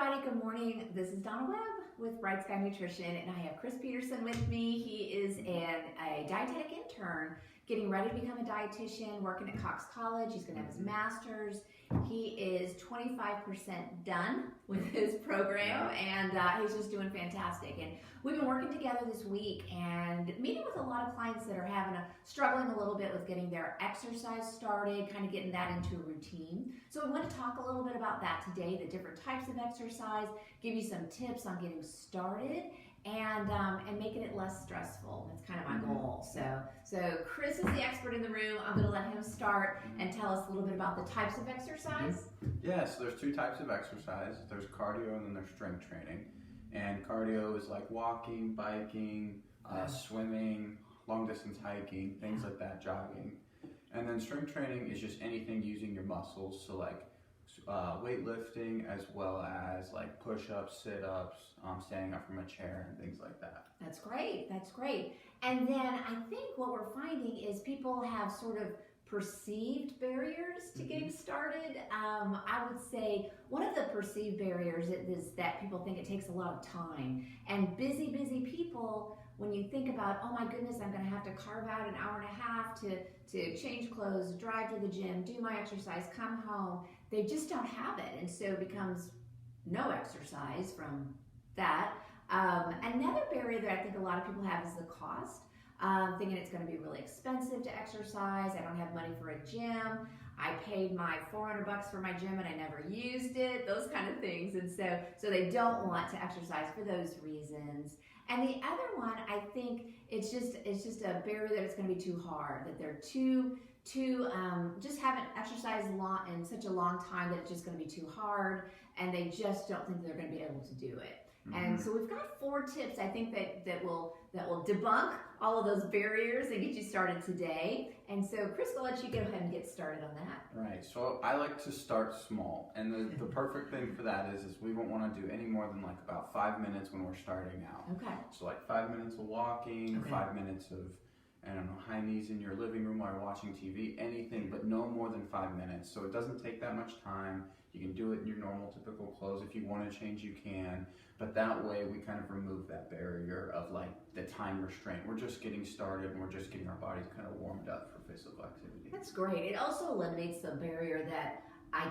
everybody, good morning. This is Donna Webb with Bright Sky Nutrition, and I have Chris Peterson with me. He is a dietetic intern getting ready to become a dietitian, working at Cox College. He's going to have his master's. He is 25% done with his program, and he's just doing fantastic. And we've been working together this week and meeting with a lot of clients that are struggling a little bit with getting their exercise started, kind of getting that into a routine. So we want to talk a little bit about that today, the different types of exercise, give you some tips on getting started, and making it less stressful. That's kind of my goal. So Chris is the expert in the room. I'm going to let him start and tell us a little bit about the types of exercise. Yeah, so there's two types of exercise. There's cardio and then there's strength training. And cardio is like walking, biking, swimming, long distance hiking, things like that, jogging. And then strength training is just anything using your muscles, so like weightlifting, as well as like push-ups, sit-ups, standing up from a chair, and things like that. That's great. That's great. And then I think what we're finding is people have sort of perceived barriers to getting started. I would say one of the perceived barriers is that people think it takes a lot of time. And busy people, when you think about, oh my goodness, I'm going to have to carve out an hour and a half to change clothes, drive to the gym, do my exercise, come home, they just don't have it. And so it becomes no exercise from that. Another barrier that I think a lot of people have is the cost. Thinking it's going to be really expensive to exercise. I don't have money for a gym. I paid my $400 for my gym and I never used it. Those kind of things. And so they don't want to exercise for those reasons. And the other one, I think it's just a barrier that it's going to be too hard. That they're just haven't exercised in such a long time that it's just going to be too hard, and they just don't think they're going to be able to do it. And so we've got 4 tips I think that will debunk all of those barriers and get you started today. And so Chris, I'll let you go ahead and get started on that. Right, so I like to start small, and the perfect thing for that is we won't want to do any more than like about 5 minutes when we're starting out. Okay. So like 5 minutes of walking, 5 minutes of, I don't know, high knees in your living room while you're watching TV, anything, but no more than 5 minutes. So it doesn't take that much time. You can do it in your normal, typical clothes. If you want to change, you can. But that way, we kind of remove that barrier of like the time restraint. We're just getting started, and we're just getting our bodies kind of warmed up for physical activity. That's great. It also eliminates the barrier that I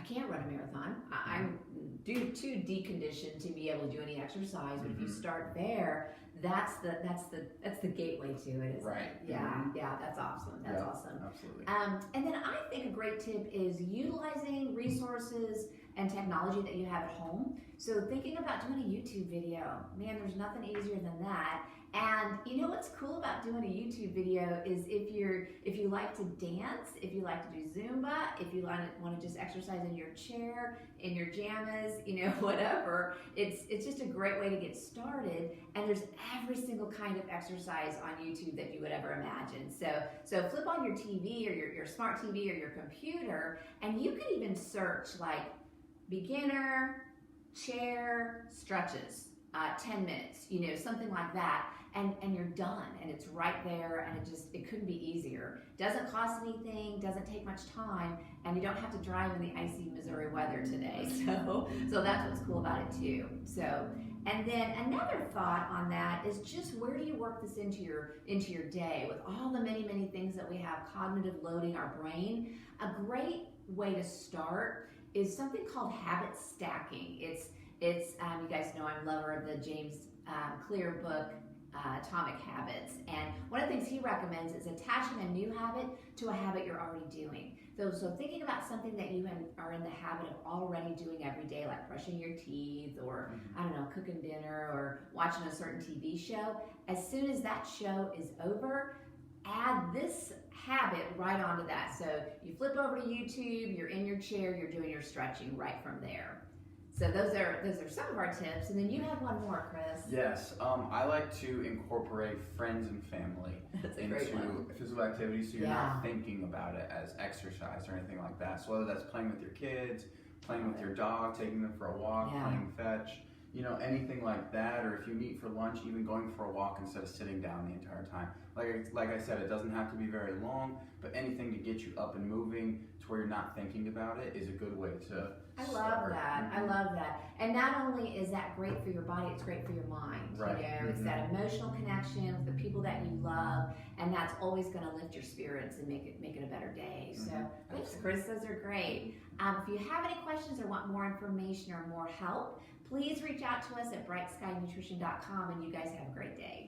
can't run a marathon. I'm too deconditioned to be able to do any exercise. But if you start there, that's the gateway to it, isn't it? Yeah, that's awesome. That's awesome. Absolutely. And then I think a great tip is utilizing resources and technology that you have at home. So thinking about doing a YouTube video, man, there's nothing easier than that. And you know what's cool about doing a YouTube video is if you like to dance, if you like to do Zumba, if you want to just exercise in your chair, in your jammies, whatever, it's just a great way to get started. And there's every single kind of exercise on YouTube that you would ever imagine. So flip on your TV or your smart TV or your computer, and you can even search like beginner chair stretches, 10 minutes, something like that. And you're done, and it's right there, and it couldn't be easier. Doesn't cost anything, doesn't take much time, and you don't have to drive in the icy Missouri weather today. So that's what's cool about it too. So, and then another thought on that is just where do you work this into your day with all the many things that we have cognitive loading our brain. A great way to start is something called habit stacking. It's you guys know I'm a lover of the James Clear book, Atomic Habits, and one of the things he recommends is attaching a new habit to a habit you're already doing. So thinking about something that you are in the habit of already doing every day, like brushing your teeth, or I don't know, cooking dinner, or watching a certain TV show. As soon as that show is over, add this habit right onto that. So you flip over to YouTube, you're in your chair, you're doing your stretching right from there. So those are some of our tips, and then you have one more, Chris. Yes, I like to incorporate friends and family into physical activity, so you're not thinking about it as exercise or anything like that. So whether that's playing with your kids, playing with your dog, taking them for a walk, playing fetch, anything like that, or if you meet for lunch, even going for a walk instead of sitting down the entire time. Like I said, it doesn't have to be very long, but anything to get you up and moving to where you're not thinking about it is a good way to I love start. that. I love that. And not only is that great for your body, it's great for your mind. Right. You know, it's that emotional connection with the people that you love, and that's always going to lift your spirits and make it a better day. So thanks, Chris. Those are great. If you have any questions or want more information or more help, please reach out to us at brightskynutrition.com, and you guys have a great day.